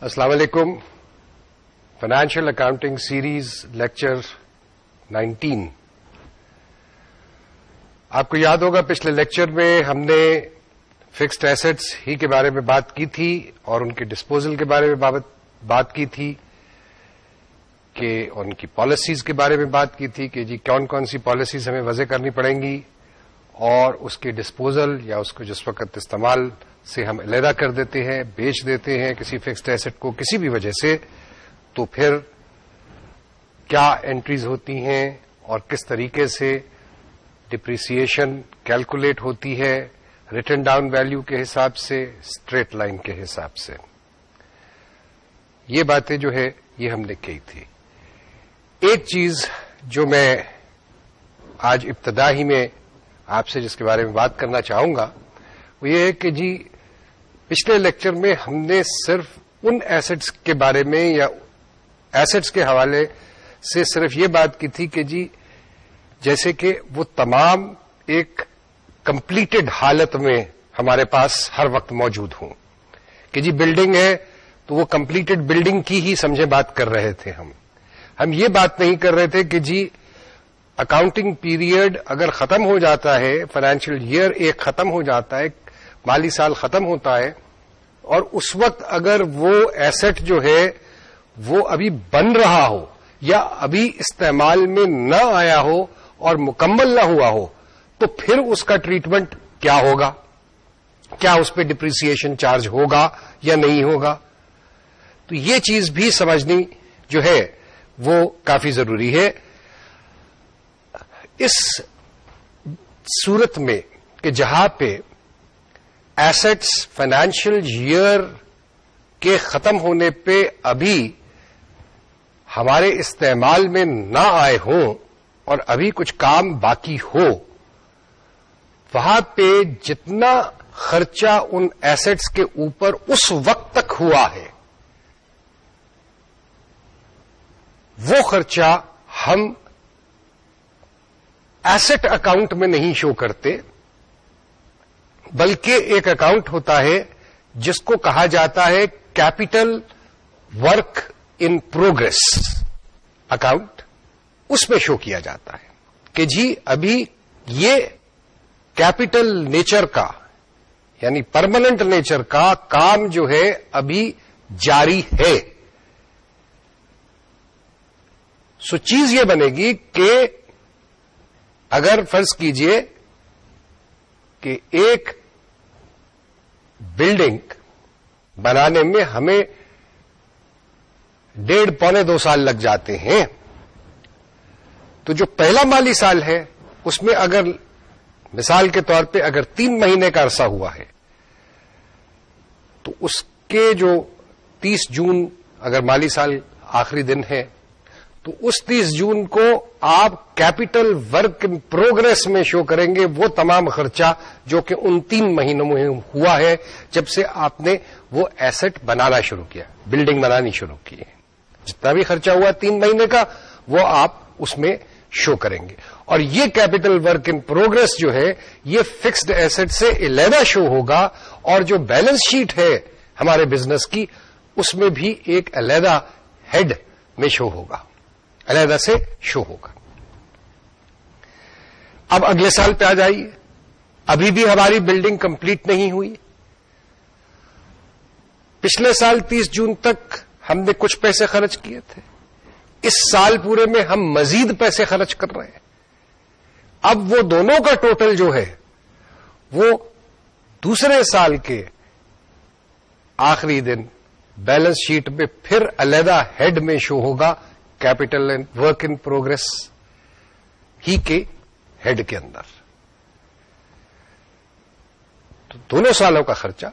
السلام علیکم. Financial accounting series lecture 19. آپ کو یاد ہوگا پچھلے لیکچر میں ہم نے فکسڈ ایسٹس ہی کے بارے میں بات کی تھی اور ان کے ڈسپوزل کے بارے میں بات کی تھی کہ ان کی پالیسیز کے بارے میں بات کی تھی کہ جی کون کون سی پالیسیز ہمیں وضع کرنی پڑیں گی اور اس کے ڈسپوزل یا اس کو جس وقت استعمال سے ہم علیحدہ کر دیتے ہیں، بیچ دیتے ہیں کسی فکسڈ ایسٹ کو کسی بھی وجہ سے، تو پھر کیا انٹریز ہوتی ہیں اور کس طریقے سے ڈپریسیشن کیلکولیٹ ہوتی ہے ریٹن ڈاؤن ویلیو کے حساب سے، اسٹریٹ لائن کے حساب سے. یہ باتیں جو ہے یہ ہم نے کی تھی. ایک چیز جو میں آج ابتدا ہی میں آپ سے جس کے بارے میں بات کرنا چاہوں گا وہ یہ ہے کہ جی پچھلے لیکچر میں ہم نے صرف ان ایسٹس کے بارے میں یا ایسٹس کے حوالے سے صرف یہ بات کی تھی کہ جی جیسے کہ وہ تمام ایک کمپلیٹڈ حالت میں ہمارے پاس ہر وقت موجود ہوں کہ جی بلڈنگ ہے تو وہ کمپلیٹڈ بلڈنگ کی ہی سمجھے بات کر رہے تھے. ہم یہ بات نہیں کر رہے تھے کہ جی اکاؤنٹنگ پیریڈ اگر ختم ہو جاتا ہے، فائنینشیل ایئر ایک ختم ہو جاتا ہے، مالی سال ختم ہوتا ہے اور اس وقت اگر وہ ایسٹ جو ہے وہ ابھی بن رہا ہو یا ابھی استعمال میں نہ آیا ہو اور مکمل نہ ہوا ہو تو پھر اس کا ٹریٹمنٹ کیا ہوگا؟ کیا اس پہ ڈپریسیشن چارج ہوگا یا نہیں ہوگا؟ تو یہ چیز بھی سمجھنی جو ہے وہ کافی ضروری ہے. اس صورت میں کہ جہاں پہ ایسٹس فائنینشیل ایئر کے ختم ہونے پہ ابھی ہمارے استعمال میں نہ آئے ہوں اور ابھی کچھ کام باقی ہو، وہاں پہ جتنا خرچہ ان ایسٹس کے اوپر اس وقت تک ہوا ہے وہ خرچہ ہم ایسٹ اکاؤنٹ میں نہیں شو کرتے، بلکہ ایک اکاؤنٹ ہوتا ہے جس کو کہا جاتا ہے capital work in progress account. اس میں شو کیا جاتا ہے کہ جی ابھی یہ کیپٹل نیچر کا یعنی پرماننٹ نیچر کا کام جو ہے ابھی جاری ہے. سو چیز یہ بنے گی کہ اگر فرض کیجئے کہ ایک بلڈنگ بنانے میں ہمیں 1.5-2 سال لگ جاتے ہیں، تو جو پہلا مالی سال ہے اس میں اگر مثال کے طور پہ اگر 3 مہینے کا عرصہ ہوا ہے تو اس کے جو 30 جون اگر مالی سال آخری دن ہے تو اس 30 جون کو آپ کیپٹل ورک ان پروگرس میں شو کریں گے وہ تمام خرچہ جو کہ ان 3 مہینوں میں ہوا ہے جب سے آپ نے وہ ایسٹ بنانا شروع کیا، بلڈنگ بنانی شروع کی ہے. جتنا بھی خرچہ ہوا 3 مہینے کا وہ آپ اس میں شو کریں گے. اور یہ کیپٹل ورک ان پروگرس جو ہے یہ فکسڈ ایسٹ سے علیحدہ شو ہوگا اور جو بیلنس شیٹ ہے ہمارے بزنس کی اس میں بھی ایک علیحدہ ہیڈ میں شو ہوگا، علیحدہ سے شو ہوگا. اب اگلے سال پہ آ جائیے، ابھی بھی ہماری بلڈنگ کمپلیٹ نہیں ہوئی. پچھلے سال 30 جون تک ہم نے کچھ پیسے خرچ کیے تھے، اس سال پورے میں ہم مزید پیسے خرچ کر رہے ہیں. اب وہ دونوں کا ٹوٹل جو ہے وہ دوسرے سال کے آخری دن بیلنس شیٹ میں پھر علیحدہ ہیڈ میں شو ہوگا کیپٹل ورک ان پروگرس ہی کے ہیڈ کے اندر. تو دونوں سالوں کا خرچہ،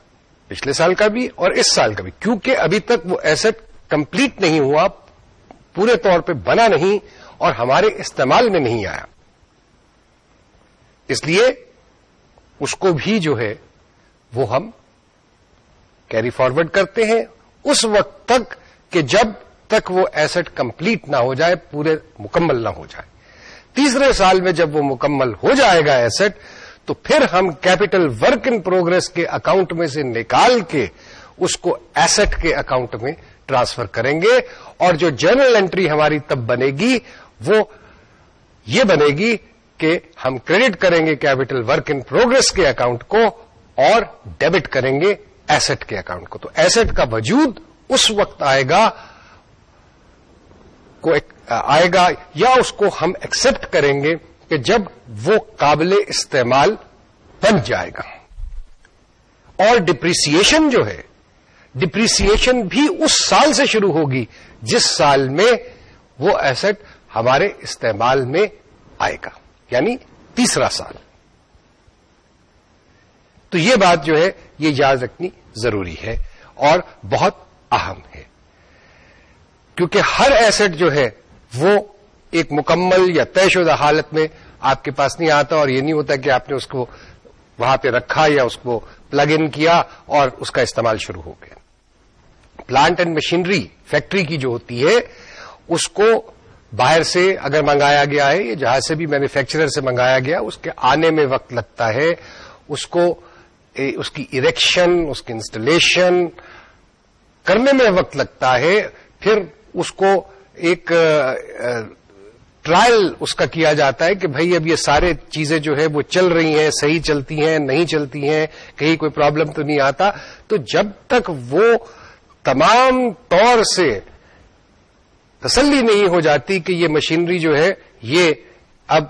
پچھلے سال کا بھی اور اس سال کا بھی، کیونکہ ابھی تک وہ ایسٹ کمپلیٹ نہیں ہوا، پورے طور پہ بنا نہیں اور ہمارے استعمال میں نہیں آیا، اس لیے اس کو بھی جو ہے وہ ہم کیری فارورڈ کرتے ہیں اس وقت تک کہ جب تک وہ ایسٹ کمپلیٹ نہ ہو جائے، پورے مکمل نہ ہو جائے. تیسرے سال میں جب وہ مکمل ہو جائے گا ایسٹ تو پھر ہم کیپٹل ورک ان پروگرس کے اکاؤنٹ میں سے نکال کے اس کو ایسٹ کے اکاؤنٹ میں ٹرانسفر کریں گے. اور جو جرنل انٹری ہماری تب بنے گی وہ یہ بنے گی کہ ہم کریڈٹ کریں گے کیپٹل ورک ان پروگرس کے اکاؤنٹ کو اور ڈیبٹ کریں گے ایسٹ کے اکاؤنٹ کو. تو ایسٹ کا وجود اس وقت آئے گا یا اس کو ہم ایکسپٹ کریں گے کہ جب وہ قابل استعمال بن جائے گا. اور ڈپریسیشن جو ہے، ڈپریسیشن بھی اس سال سے شروع ہوگی جس سال میں وہ ایسٹ ہمارے استعمال میں آئے گا، یعنی تیسرا سال. تو یہ بات جو ہے یہ یاد رکھنی ضروری ہے اور بہت اہم ہے، کیونکہ ہر ایسٹ جو ہے وہ ایک مکمل یا طے شدہ حالت میں آپ کے پاس نہیں آتا، اور یہ نہیں ہوتا کہ آپ نے اس کو وہاں پہ رکھا یا اس کو پلگ ان کیا اور اس کا استعمال شروع ہو گیا. پلانٹ اینڈ مشینری فیکٹری کی جو ہوتی ہے اس کو باہر سے اگر منگایا گیا ہے یا جہاں سے بھی مینوفیکچرر سے منگایا گیا، اس کے آنے میں وقت لگتا ہے، اس کو اس کی اریکشن، اس کی انسٹالیشن کرنے میں وقت لگتا ہے، پھر اس کو ایک ٹرائل اس کا کیا جاتا ہے کہ بھائی اب یہ سارے چیزیں جو ہے وہ چل رہی ہیں، صحیح چلتی ہیں، نہیں چلتی ہیں، کہیں کوئی پرابلم تو نہیں آتا. تو جب تک وہ تمام طور سے تسلی نہیں ہو جاتی کہ یہ مشینری جو ہے یہ اب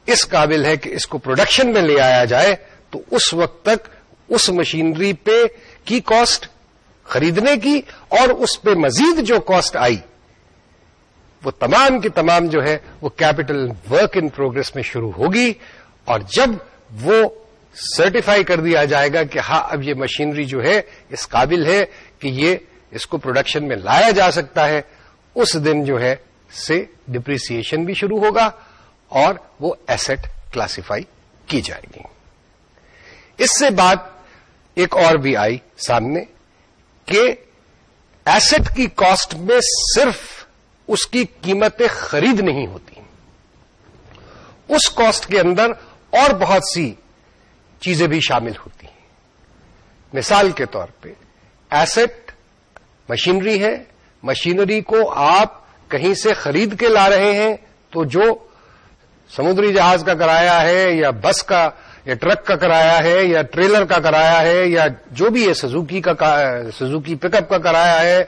اس قابل ہے کہ اس کو پروڈکشن میں لے آیا جائے، تو اس وقت تک اس مشینری پہ کی کاسٹ خریدنے کی اور اس پہ مزید جو کاسٹ آئی وہ تمام کی تمام جو ہے وہ کیپٹل ورک ان پروگرس میں شروع ہوگی. اور جب وہ سرٹیفائی کر دیا جائے گا کہ ہاں اب یہ مشینری جو ہے اس قابل ہے کہ یہ اس کو پروڈکشن میں لایا جا سکتا ہے، اس دن جو ہے سے ڈپریسیشن بھی شروع ہوگا اور وہ ایسٹ کلاسیفائی کی جائے گی. اس سے بات ایک اور بھی آئی سامنے کہ ایسٹ کی کاسٹ میں صرف اس کی قیمت خرید نہیں ہوتی، اس کاسٹ کے اندر اور بہت سی چیزیں بھی شامل ہوتی ہیں. مثال کے طور پہ ایسٹ مشینری ہے، مشینری کو آپ کہیں سے خرید کے لا رہے ہیں تو جو سمندری جہاز کا کرایہ ہے یا بس کا یا ٹرک کا کرایہ ہے یا ٹریلر کا کرایہ ہے یا جو بھی ہے سزوکی پک اپ کا کرایہ ہے،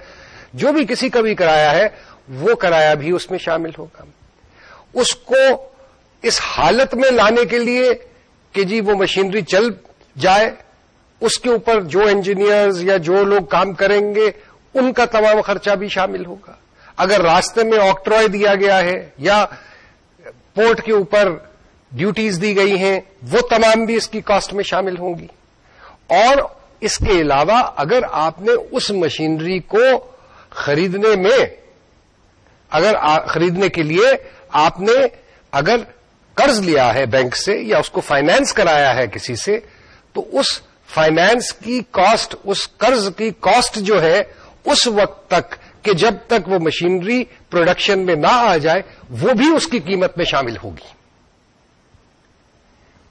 جو بھی کسی کا بھی کرایہ ہے، وہ کرایہ بھی اس میں شامل ہوگا. اس کو اس حالت میں لانے کے لیے کہ جی وہ مشینری چل جائے، اس کے اوپر جو انجینئرز یا جو لوگ کام کریں گے ان کا تمام خرچہ بھی شامل ہوگا. اگر راستے میں آکٹرائے دیا گیا ہے یا پورٹ کے اوپر ڈیوٹیز دی گئی ہیں وہ تمام بھی اس کی کاسٹ میں شامل ہوں گی. اور اس کے علاوہ اگر آپ نے اس مشینری کو خریدنے کے لیے آپ نے اگر قرض لیا ہے بینک سے یا اس کو فائنانس کرایا ہے کسی سے، تو اس فائنانس کی کاسٹ، اس قرض کی کاسٹ جو ہے اس وقت تک کہ جب تک وہ مشینری پروڈکشن میں نہ آ جائے وہ بھی اس کی قیمت میں شامل ہوگی.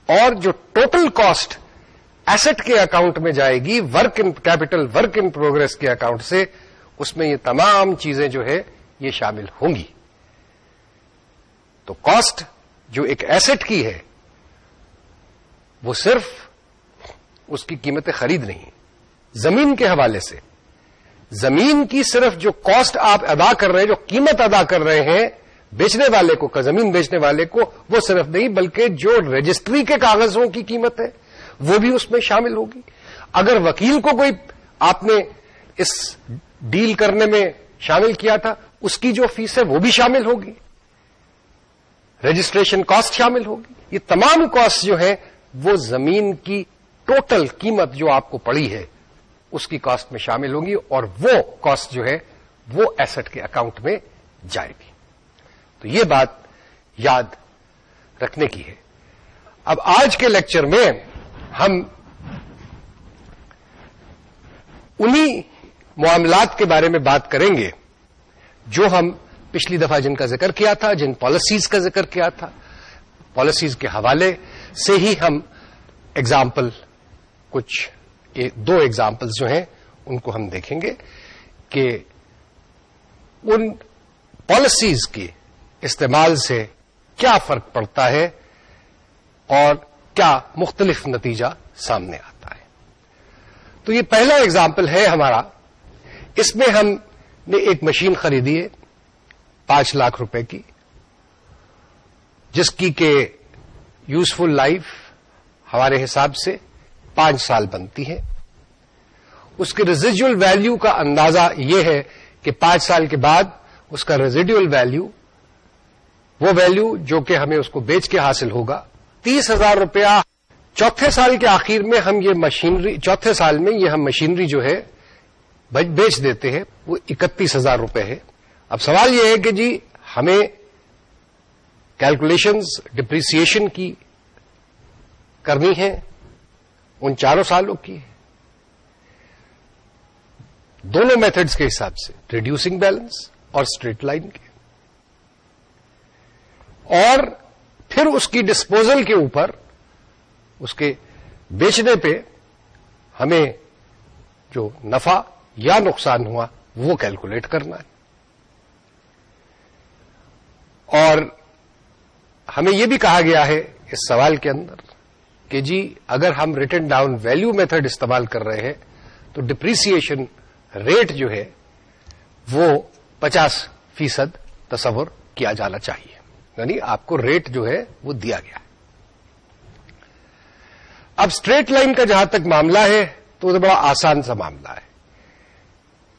اور جو ٹوٹل کاسٹ ایسٹ کے اکاؤنٹ میں جائے گی کیپٹل ورک ان پروگرس کے اکاؤنٹ سے، اس میں یہ تمام چیزیں جو ہے یہ شامل ہوں گی. تو کاسٹ جو ایک ایسٹ کی ہے وہ صرف اس کی قیمت خرید نہیں. زمین کے حوالے سے زمین کی صرف جو کاسٹ آپ ادا کر رہے ہیں، جو قیمت ادا کر رہے ہیں بیچنے والے کو، زمین بیچنے والے کو، وہ صرف نہیں بلکہ جو رجسٹری کے کاغذوں کی قیمت ہے وہ بھی اس میں شامل ہوگی. اگر وکیل کو کوئی آپ نے اس ڈیل کرنے میں شامل کیا تھا، اس کی جو فیس ہے وہ بھی شامل ہوگی، رجسٹریشن کاسٹ شامل ہوگی. یہ تمام کاسٹ جو ہے وہ زمین کی ٹوٹل قیمت جو آپ کو پڑی ہے اس کی کاسٹ میں شامل ہوگی، اور وہ کاسٹ جو ہے وہ ایسٹ کے اکاؤنٹ میں جائے گی. تو یہ بات یاد رکھنے کی ہے. اب آج کے لیکچر میں ہم انہی معاملات کے بارے میں بات کریں گے جو ہم پچھلی دفعہ جن کا ذکر کیا تھا، جن پالیسیز کا ذکر کیا تھا. پالیسیز کے حوالے سے ہی ہم ایگزامپل دو ایگزامپل جو ہیں ان کو ہم دیکھیں گے کہ ان پالیسیز کے استعمال سے کیا فرق پڑتا ہے اور کیا مختلف نتیجہ سامنے آتا ہے. تو یہ پہلا اگزامپل ہے ہمارا. اس میں ہم نے ایک مشین خریدی ہے 5 لاکھ روپے کی، جس کی کہ یوزفل لائف ہمارے حساب سے 5 سال بنتی ہے. اس کے ریزیڈیول ویلیو کا اندازہ یہ ہے کہ 5 سال کے بعد اس کا ریزیڈیول ویلیو، وہ ویلیو جو کہ ہمیں اس کو بیچ کے حاصل ہوگا، 30,000 روپیہ. چوتھے سال کے آخر میں ہم یہ مشینری، چوتھے سال میں یہ ہم مشینری جو ہے بیچ دیتے ہیں، وہ 31,000 روپے ہے. اب سوال یہ ہے کہ جی ہمیں کیلکولیشنز ڈپریسیشن کی کرنی ہے ان 4 سالوں کی. دونوں میتھڈز کے حساب سے، ریڈیوسنگ بیلنس اور اسٹریٹ لائن کے، اور پھر اس کی ڈسپوزل کے اوپر، اس کے بیچنے پہ ہمیں جو نفع یا نقصان ہوا وہ کیلکولیٹ کرنا ہے. اور ہمیں یہ بھی کہا گیا ہے اس سوال کے اندر کہ جی اگر ہم ریٹن ڈاؤن ویلیو میتھڈ استعمال کر رہے ہیں تو ڈپریسیشن ریٹ جو ہے وہ 50% تصور کیا جانا چاہیے. یعنی آپ کو ریٹ جو ہے وہ دیا گیا ہے. اب اسٹریٹ لائن کا جہاں تک معاملہ ہے تو وہ بڑا آسان سا معاملہ ہے.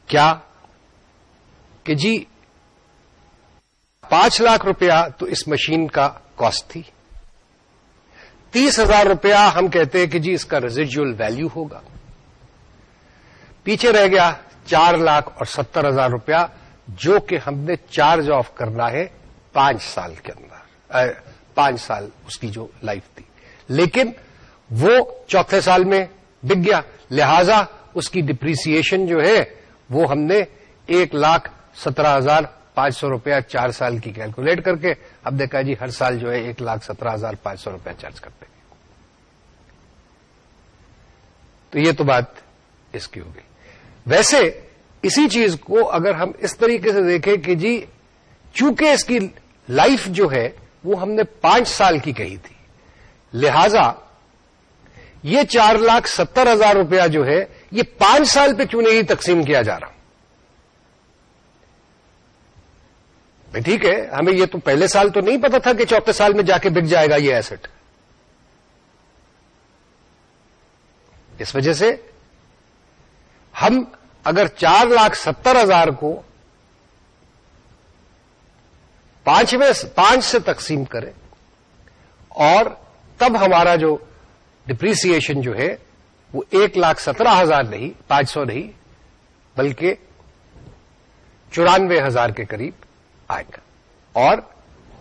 کیا کہ جی 5 لاکھ روپیہ تو اس مشین کا کاسٹ تھی، 30,000 روپیہ ہم کہتے ہیں کہ جی اس کا ریزیڈیول ویلیو ہوگا. پیچھے رہ گیا 4,70,000 روپیہ جو کہ ہم نے چارج آف کرنا ہے 5 سال کے اندر. 5 سال اس کی جو لائف تھی، لیکن وہ چوتھے سال میں بک گیا، لہذا اس کی ڈپریسیشن جو ہے وہ ہم نے 1,17,500 روپیہ 4 سال کی کیلکولیٹ کر کے اب دیکھا جی ہر سال جو ہے 1,17,500 روپیہ چارج کرتے ہیں. تو یہ تو بات اس کی ہوگی. ویسے اسی چیز کو اگر ہم اس طریقے سے دیکھیں کہ جی چونکہ اس کی لائف جو ہے وہ ہم نے 5 سال کی کہی تھی، لہذا یہ 4,70,000 روپیہ جو ہے یہ 5 سال پہ کیوں نہیں تقسیم کیا جا رہا؟ ٹھیک ہے، ہمیں یہ تو پہلے سال تو نہیں پتا تھا کہ چوتھے سال میں جا کے بک جائے گا یہ ایسٹ. اس وجہ سے ہم اگر 4,70,000 کو 5 سے تقسیم کریں اور تب ہمارا جو ڈپریسیشن جو ہے وہ 1,17,000 نہیں، 500 نہیں، بلکہ 94,000 کے قریب آئے گا. اور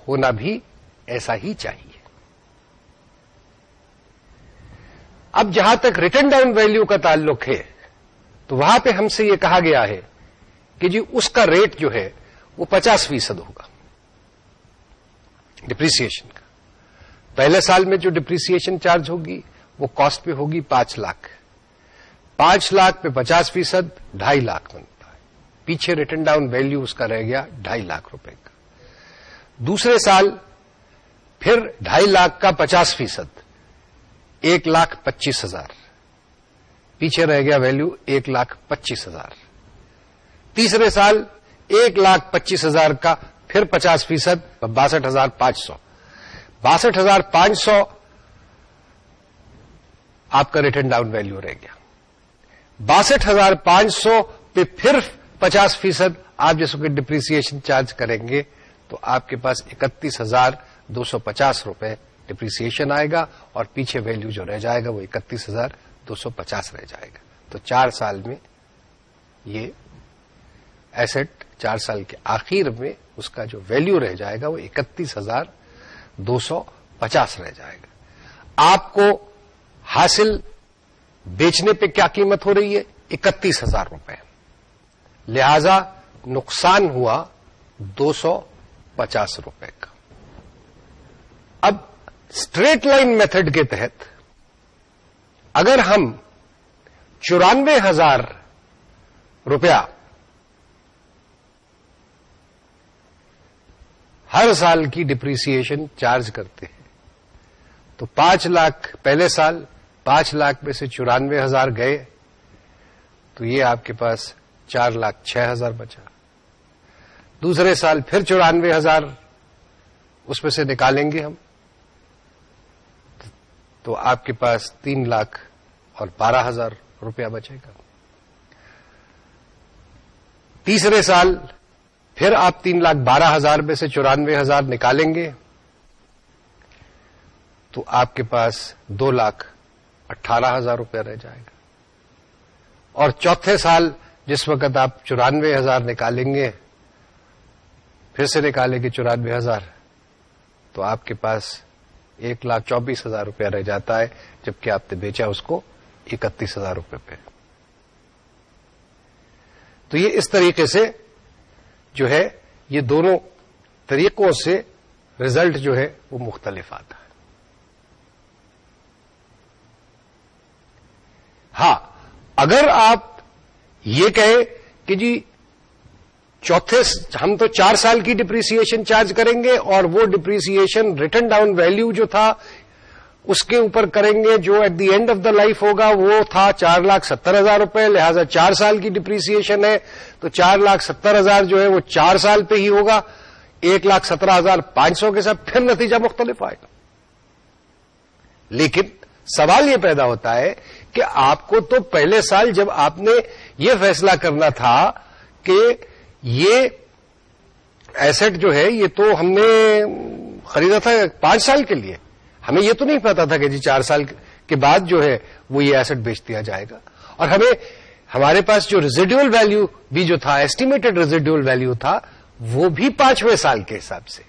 ہونا بھی ایسا ہی چاہیے. اب جہاں تک ریٹن ڈاؤن ویلیو کا تعلق ہے تو وہاں پہ ہم سے یہ کہا گیا ہے کہ جی اس کا ریٹ جو ہے وہ 50% ہوگا ڈپریسیشن کا. پہلے سال میں جو ڈپریسیشن چارج ہوگی وہ کاسٹ پہ ہوگی 5 لاکھ. 5 لاکھ پہ 50%، 2.5 لاکھ بنتا ہے. پیچھے ریٹن ڈاؤن ویلیو اس کا رہ گیا 2.5 لاکھ روپے کا. دوسرے سال پھر 2.5 لاکھ کا 50%، 1,25,000. پیچھے رہ گیا ویلیو 1,25,000. تیسرے سال 1,25,000 کا پھر 50%، 62,500. 62,500 آپ کا ریٹن ڈاؤن ویلیو رہ گیا. 62,500 پہ پھر 50% آپ جس کو ڈپریسیشن چارج کریں گے تو آپ کے پاس 31,250 روپے ڈپریسیشن آئے گا اور پیچھے ویلیو جو رہ جائے گا وہ 31,250 رہ جائے گا. تو 4 سال میں یہ ایسٹ 4 سال کے آخر میں اس کا جو ویلیو رہ جائے گا وہ 31,250 رہ جائے گا. آپ کو حاصل بیچنے پہ کیا قیمت ہو رہی ہے؟ 31,000 روپے. لہذا نقصان ہوا 250 روپے کا. اب اسٹریٹ لائن میتھڈ کے تحت اگر ہم 94,000 روپیہ ہر سال کی ڈپریسیشن چارج کرتے ہیں تو 5 لاکھ پہلے سال 5 لاکھ میں سے 94,000 گئے تو یہ آپ کے پاس 4,06,000 بچا. دوسرے سال پھر 94,000 اس میں سے نکالیں گے ہم تو آپ کے پاس 3,12,000 روپیہ بچے گا. تیسرے سال پھر آپ 3,12,000 میں سے 94,000 نکالیں گے تو آپ کے پاس 2,18,000 روپیہ رہ جائے گا. اور چوتھے سال جس وقت آپ 94,000 نکالیں گے پھر سے نکالیں گے 94,000 تو آپ کے پاس 1,24,000 روپیہ رہ جاتا ہے جبکہ آپ نے بیچا اس کو 31,000 روپے پہ. تو یہ اس طریقے سے جو ہے یہ دونوں طریقوں سے رزلٹ جو ہے وہ مختلف آتا ہے. ہاں اگر آپ یہ کہیں کہ جی ہم تو 4 سال کی ڈپریسیشن چارج کریں گے اور وہ ڈپریسیشن ریٹن ڈاؤن ویلیو جو تھا اس کے اوپر کریں گے جو at the end of the life ہوگا وہ تھا 4,70,000 روپے, لہذا 4 سال کی ڈپریسیشن ہے تو 4,70,000 جو ہے وہ 4 سال پہ ہی ہوگا, 1,17,500 کے ساتھ پھر نتیجہ مختلف آئے گا. لیکن سوال یہ پیدا ہوتا ہے کہ آپ کو تو پہلے سال جب آپ نے یہ فیصلہ کرنا تھا کہ یہ ایسٹ جو ہے یہ تو ہم نے خریدا تھا 5 سال کے لیے, ہمیں یہ تو نہیں پتا تھا کہ جی 4 سال کے بعد جو ہے وہ یہ ایسٹ بیچ دیا جائے گا. اور ہمارے پاس جو ریزیڈیول ویلیو بھی جو تھا ایسٹیمیٹڈ ریزیڈیول ویلیو تھا وہ بھی 5ویں سال کے حساب سے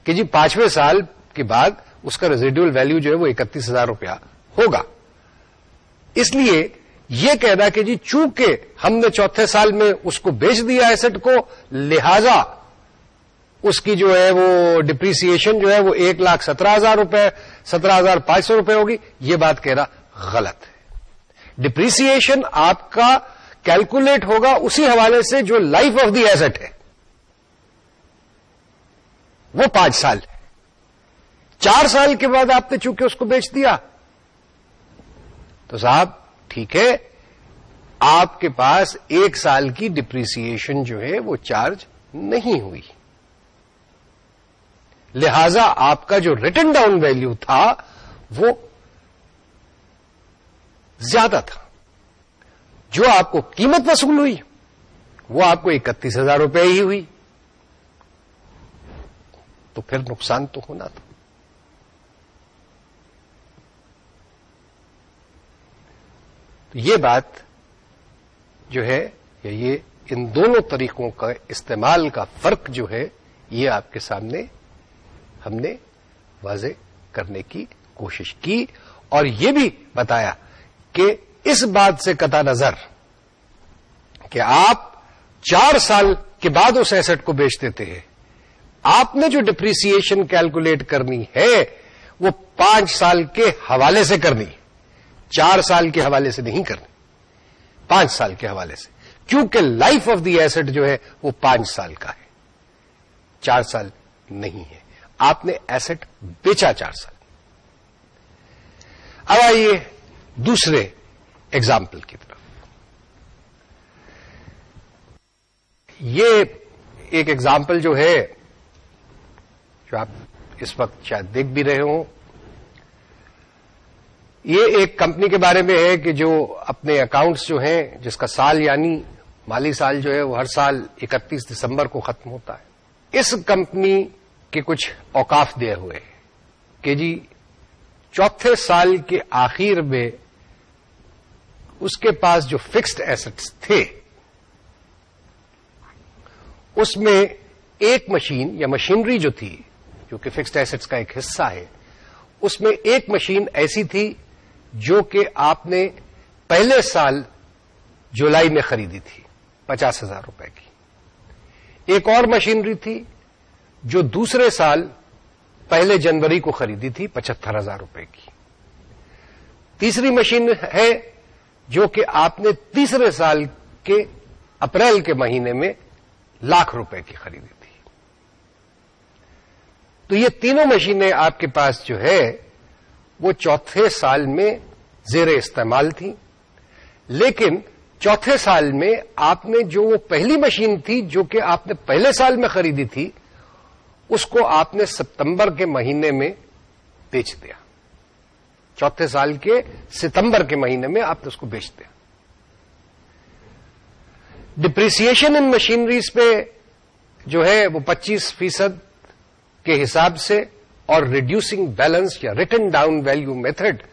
کہ جی 5ویں سال کے بعد اس کا ریزیڈیول ویلیو جو ہے وہ 31,000 روپیہ ہوگا. اس لیے یہ کہنا کہ جی چونکہ ہم نے چوتھے سال میں اس کو بیچ دیا ایسٹ کو لہذا اس کی جو ہے وہ ڈپریسیشن جو ہے وہ 1,17,000 روپے 17,500 روپے ہوگی, یہ بات کہنا غلط ہے. ڈپریسیشن آپ کا کیلکولیٹ ہوگا اسی حوالے سے جو لائف آف دی ایسٹ ہے وہ 5 سال ہے. 4 سال کے بعد آپ نے چونکہ اس کو بیچ دیا تو صاحب ٹھیک ہے آپ کے پاس 1 سال کی ڈپریسیشن جو ہے وہ چارج نہیں ہوئی, لہذا آپ کا جو ریٹن ڈاؤن ویلیو تھا وہ زیادہ تھا. جو آپ کو قیمت وصول ہوئی وہ آپ کو 31,000 روپے ہی ہوئی تو پھر نقصان تو ہونا تھا. تو یہ بات جو ہے یا یہ ان دونوں طریقوں کا استعمال کا فرق جو ہے یہ آپ کے سامنے ہم نے واضح کرنے کی کوشش کی اور یہ بھی بتایا کہ اس بات سے قطع نظر کہ آپ 4 سال کے بعد اس ایسٹ کو بیچ دیتے ہیں, آپ نے جو ڈپریسیشن کیلکولیٹ کرنی ہے وہ 5 سال کے حوالے سے کرنی, 4 سال کے حوالے سے نہیں کرنی, 5 سال کے حوالے سے, کیونکہ لائف آف دی ایسٹ جو ہے وہ 5 سال کا ہے, 4 سال نہیں ہے. آپ نے ایسٹ بیچا 4 سال. اب آئیے دوسرے ایگزامپل کی طرف. یہ ایک ایگزامپل جو ہے جو آپ اس وقت شاید دیکھ بھی رہے ہوں, یہ ایک کمپنی کے بارے میں ہے کہ جو اپنے اکاؤنٹس جو ہیں جس کا سال یعنی مالی سال جو ہے وہ ہر سال 31 دسمبر کو ختم ہوتا ہے. اس کمپنی کے کچھ اوقاف دے ہوئے کہ جی چوتھے سال کے آخر میں اس کے پاس جو فکسڈ ایسٹس تھے اس میں ایک مشین یا مشینری جو تھی جو کہ فکسڈ ایسٹس کا ایک حصہ ہے, اس میں ایک مشین ایسی تھی جو کہ آپ نے پہلے سال جولائی میں خریدی تھی 50,000 روپے کی. ایک اور مشینری تھی جو دوسرے سال پہلے جنوری کو خریدی تھی 75,000 روپے کی. تیسری مشین ہے جو کہ آپ نے تیسرے سال کہ اپریل کے مہینے میں ₹1,00,000 کی خریدی تھی. تو یہ تینوں مشینیں آپ کے پاس جو ہے وہ چوتھے سال میں زیر استعمال تھیں. لیکن چوتھے سال میں آپ نے جو وہ پہلی مشین تھی جو کہ آپ نے پہلے سال میں خریدی تھی اس کو آپ نے ستمبر کے مہینے میں بیچ دیا. چوتھے سال کے ستمبر کے مہینے میں آپ نے اس کو بیچ دیا. ڈپریسیشن ان مشینریز پہ جو ہے وہ 25% کے حساب سے اور ریڈیوسنگ بیلنس یا ریٹن ڈاؤن ویلیو میتھڈ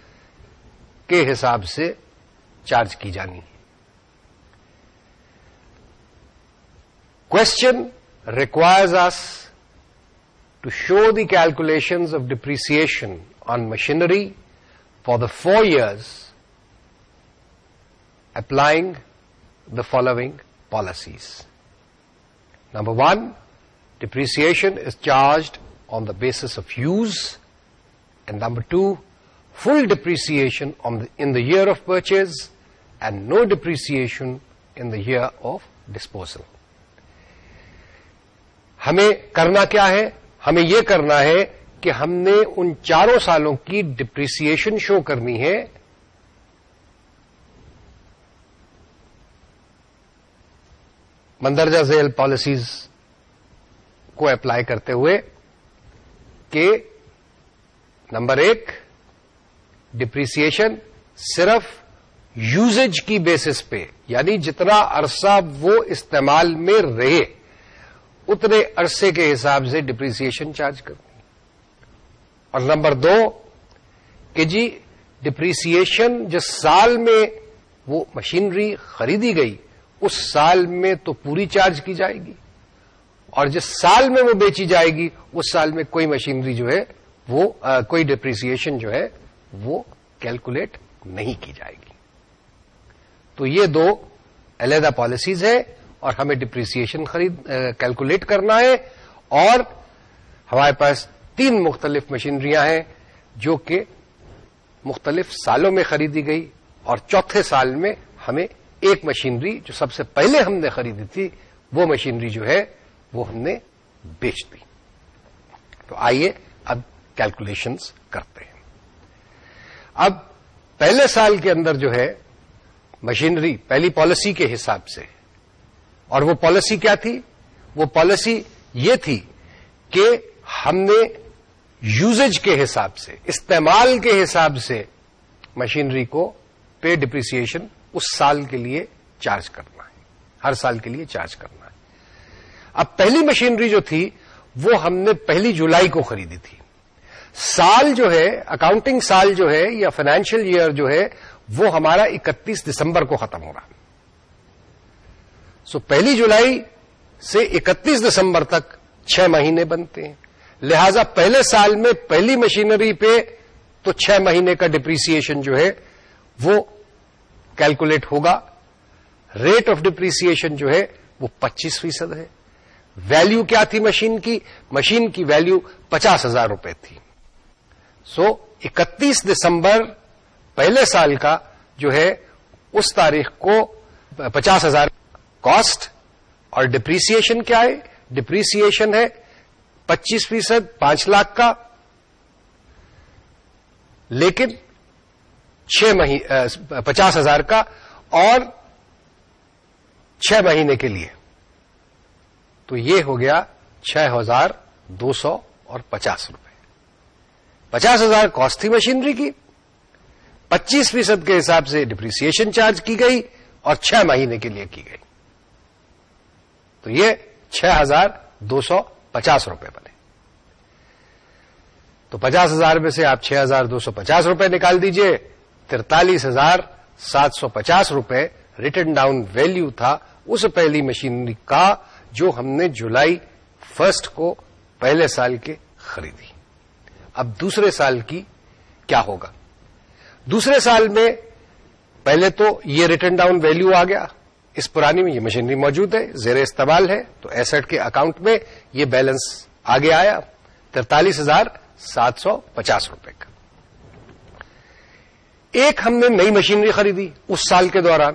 کے حساب سے چارج کی جانی ہے. Question requires us to show the calculations of depreciation on machinery for the 4 years applying the following policies. Number 1, depreciation is charged on the basis of use. And number 2, full depreciation in the year of purchase and no depreciation in the year of disposal. ہمیں کرنا کیا ہے؟ ہمیں یہ کرنا ہے کہ ہم نے ان 4 سالوں کی ڈپریسیشن شو کرنی ہے مندرجہ ذیل پالیسیز کو اپلائی کرتے ہوئے کہ نمبر 1 ڈپریسیشن صرف یوزیج کی بیسس پہ یعنی جتنا عرصہ وہ استعمال میں رہے اتنے عرصے کے حساب سے ڈپریسیشن چارج کرنی. اور نمبر 2 کہ جی ڈپریسیشن جس سال میں وہ مشینری خریدی گئی اس سال میں تو پوری چارج کی جائے گی اور جس سال میں وہ بیچی جائے گی اس سال میں کوئی مشینری جو ہے وہ کوئی ڈپریسیشن جو ہے وہ کیلکولیٹ نہیں کی جائے گی. تو یہ 2 علیحدہ پالیسیز ہیں اور ہمیں ڈپریسیشن کیلکولیٹ کرنا ہے. اور ہمارے پاس 3 مختلف مشینریاں ہیں جو کہ مختلف سالوں میں خریدی گئی اور چوتھے سال میں ہمیں ایک مشینری جو سب سے پہلے ہم نے خریدی تھی وہ مشینری جو ہے وہ ہم نے بیچ دی. تو آئیے اب کیلکولیشنز کرتے ہیں. اب پہلے سال کے اندر جو ہے مشینری پہلی پالیسی کے حساب سے، اور وہ پالیسی کیا تھی؟ وہ پالیسی یہ تھی کہ ہم نے یوزیج کے حساب سے، استعمال کے حساب سے مشینری کو پے ڈپریسیشن اس سال کے لیے چارج کرنا ہے، ہر سال کے لیے چارج کرنا ہے. اب پہلی مشینری جو تھی وہ ہم نے 1 جولائی کو خریدی تھی. سال جو ہے، اکاؤنٹنگ سال جو ہے یا فائنینشیل ایئر جو ہے وہ ہمارا 31 دسمبر کو ختم ہو رہا. سو 1 جولائی سے 31 دسمبر تک 6 مہینے بنتے ہیں. لہذا پہلے سال میں پہلی مشینری پہ تو 6 مہینے کا ڈپریسیشن جو ہے وہ کیلکولیٹ ہوگا. ریٹ آف ڈپریسیشن جو ہے وہ 25% ہے. ویلیو کیا تھی مشین کی؟ مشین کی ویلیو 50,000 روپے تھی. سو 31 دسمبر پہلے سال کا جو ہے اس تاریخ کو 50,000 کاسٹ. اور ڈپریسیشن کیا ہے؟ ڈپریسیشن ہے 25%، 5 لاکھ کا، لیکن 50,000 کا اور 6 مہینے کے لیے. تو یہ ہو گیا 6,250 روپے. 50,000 کاسٹ تھی مشینری کی، 25% کے حساب سے ڈپریسیشن چارج کی گئی اور 6 مہینے کے لیے کی گئی. تو یہ 6,250 روپے بنے. تو 50,000 میں سے آپ 6,250 روپے نکال دیجئے. 43,750 روپے ریٹن ڈاؤن ویلیو تھا اس پہلی مشینری کا جو ہم نے جولائی 1 کو پہلے سال کے خریدی. اب دوسرے سال کی کیا ہوگا؟ دوسرے سال میں پہلے تو یہ ریٹن ڈاؤن ویلیو آ گیا، اس پرانی میں یہ مشینری موجود ہے، زیر استعمال ہے، تو ایسٹ کے اکاؤنٹ میں یہ بیلنس آگے آیا 43,750 روپے کا. ایک ہم نے نئی مشینری خریدی اس سال کے دوران،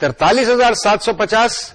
43,750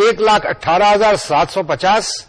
1,18,750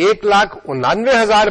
1,99,000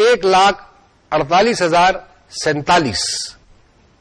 1,48,047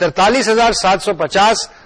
43,750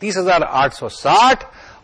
30,860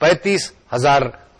35,000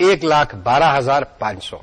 1,12,500।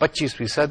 25%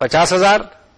50,000,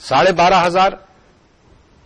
12,500,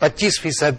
25%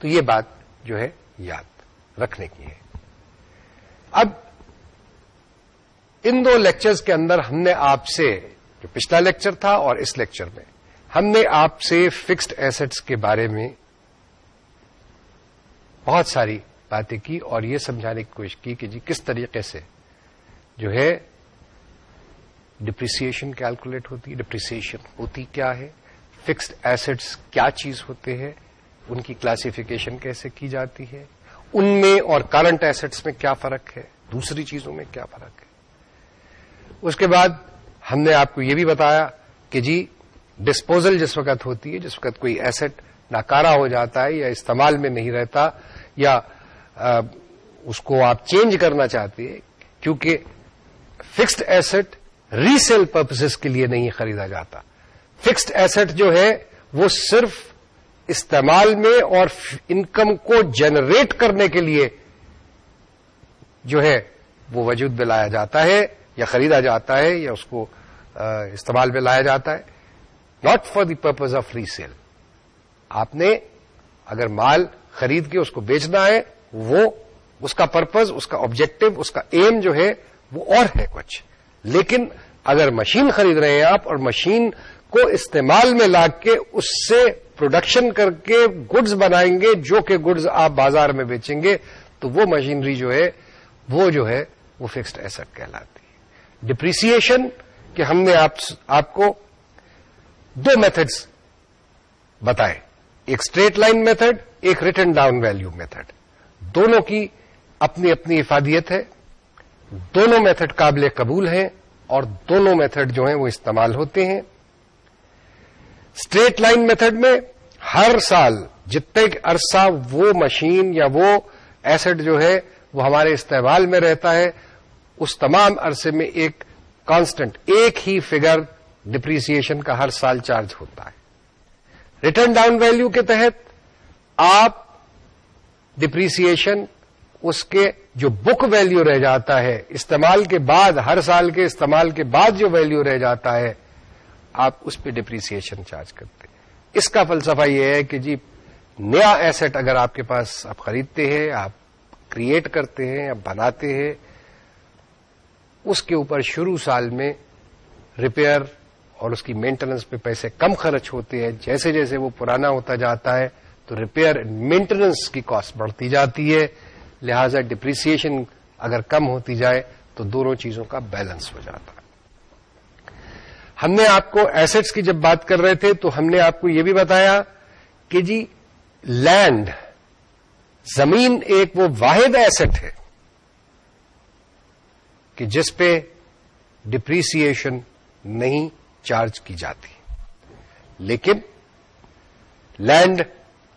تو یہ بات جو ہے یاد رکھنے کی ہے. اب ان 2 لیکچرز کے اندر ہم نے آپ سے، جو پچھلا لیکچر تھا اور اس لیکچر میں، ہم نے آپ سے فکسڈ ایسٹس کے بارے میں بہت ساری باتیں کی اور یہ سمجھانے کی کوشش کی کہ جی کس طریقے سے جو ہے ڈپریسیشن کیلکولیٹ ہوتی ہے، ڈپریسیشن ہوتی کیا ہے، فکسڈ ایسٹس کیا چیز ہوتے ہیں، ان کی کلاسیفیکیشن کیسے کی جاتی ہے، ان میں اور کرنٹ ایسٹس میں کیا فرق ہے، دوسری چیزوں میں کیا فرق ہے. اس کے بعد ہم نے آپ کو یہ بھی بتایا کہ جی ڈسپوزل جس وقت ہوتی ہے، جس وقت کوئی ایسٹ ناکارہ ہو جاتا ہے یا استعمال میں نہیں رہتا یا اس کو آپ چینج کرنا چاہتے ہیں، کیونکہ فکسڈ ایسٹ ریسیل پرپسز کے لیے نہیں خریدا جاتا. فکسڈ ایسٹ جو ہے وہ صرف استعمال میں اور انکم کو جنریٹ کرنے کے لیے جو ہے وہ وجود میں لایا جاتا ہے یا خریدا جاتا ہے یا اس کو استعمال میں لایا جاتا ہے، not for the purpose of resale. آپ نے اگر مال خرید کے اس کو بیچنا ہے، وہ اس کا پرپز، اس کا آبجیکٹو، اس کا ایم جو ہے وہ اور ہے کچھ. لیکن اگر مشین خرید رہے ہیں آپ اور مشین کو استعمال میں لا کے اس سے پروڈکشن کر کے گڈز بنائیں گے جو کہ گڈز آپ بازار میں بیچیں گے، تو وہ مشینری جو ہے وہ فکسڈ ایسٹ کہلاتی ہے. ڈپریسیشن کہ ہم نے آپ کو 2 میتھڈز بتائے، ایک اسٹریٹ لائن میتھڈ، ایک ریٹن ڈاؤن ویلیو میتھڈ. دونوں کی اپنی اپنی افادیت ہے، دونوں میتھڈ قابل قبول ہیں اور دونوں میتھڈ جو ہیں وہ استعمال ہوتے ہیں. اسٹریٹ لائن میتھڈ میں ہر سال جتنے عرصہ وہ مشین یا وہ ایسٹ جو ہے وہ ہمارے استعمال میں رہتا ہے، اس تمام عرصے میں ایک کانسٹنٹ، ایک ہی فگر ڈپریسیشن کا ہر سال چارج ہوتا ہے. ریٹرن ڈاؤن ویلیو کے تحت آپ ڈپریسیشن اس کے جو بک ویلیو رہ جاتا ہے استعمال کے بعد، ہر سال کے استعمال کے بعد جو ویلیو رہ جاتا ہے آپ اس پہ ڈپریسیشن چارج کرتے ہیں. اس کا فلسفہ یہ ہے کہ جی نیا ایسٹ اگر آپ کے پاس آپ خریدتے ہیں، آپ کریٹ کرتے ہیں، آپ بناتے ہیں، اس کے اوپر شروع سال میں ریپیئر اور اس کی مینٹیننس پہ پیسے کم خرچ ہوتے ہیں. جیسے جیسے وہ پرانا ہوتا جاتا ہے تو ریپیئر مینٹیننس کی کاسٹ بڑھتی جاتی ہے، لہذا ڈپریسیشن اگر کم ہوتی جائے تو دونوں چیزوں کا بیلنس ہو جاتا ہے. ہم نے آپ کو ایسٹس کی جب بات کر رہے تھے تو ہم نے آپ کو یہ بھی بتایا کہ جی لینڈ، زمین ایک وہ واحد ایسٹ ہے کہ جس پہ ڈپریسیشن نہیں چارج کی جاتی. لیکن لینڈ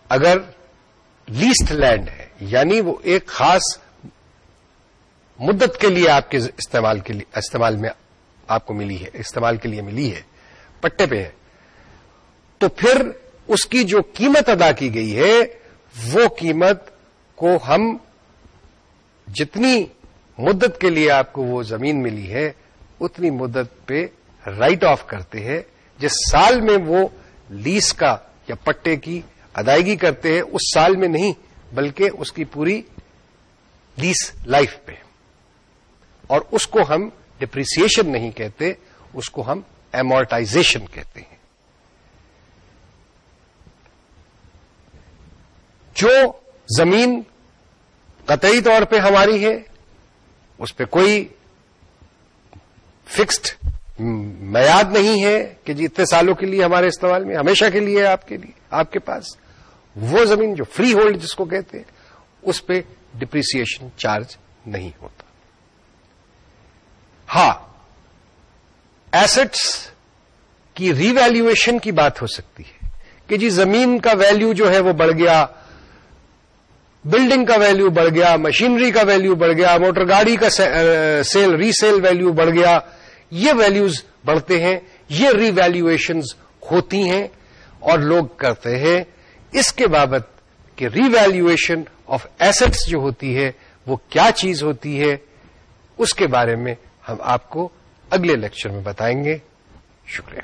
اگر لیسٹ لینڈ ہے، یعنی وہ ایک خاص مدت کے لیے آپ کے استعمال میں آپ کو ملی ہے، استعمال کے لیے ملی ہے، پٹے پہ ہے، تو پھر اس کی جو قیمت ادا کی گئی ہے وہ قیمت کو ہم جتنی مدت کے لیے آپ کو وہ زمین ملی ہے اتنی مدت پہ رائٹ آف کرتے ہیں. جس سال میں وہ لیز کا یا پٹے کی ادائیگی کرتے ہیں اس سال میں نہیں بلکہ اس کی پوری لیز لائف پہ. اور اس کو ہم ڈپریسیشن نہیں کہتے، اس کو ہم ایمورٹائزیشن کہتے ہیں. جو زمین قطعی طور پہ ہماری ہے اس پہ کوئی فکسڈ میعاد نہیں ہے کہ جی اتنے سالوں کے لیے ہمارے استعمال میں، ہمیشہ کے لیے آپ کے پاس وہ زمین جو فری ہولڈ جس کو کہتے ہیں اس پہ ڈپریسیشن چارج نہیں ہوتا. ہاں، ایسٹس کی ری ویلیویشن کی بات ہو سکتی ہے کہ جی زمین کا ویلیو جو ہے وہ بڑھ گیا، بلڈنگ کا ویلیو بڑھ گیا، مشینری کا ویلیو بڑھ گیا، موٹر گاڑی کا ری سیل ویلیو بڑھ گیا. یہ ویلیوز بڑھتے ہیں، یہ ری ویلیویشنز ہوتی ہیں اور لوگ کرتے ہیں. اس کے بابت کہ ری ویلیویشن آف ایسٹس جو ہوتی ہے وہ کیا چیز ہوتی ہے اس کے بارے میں ہم آپ کو اگلے لیکچر میں بتائیں گے. شکریہ.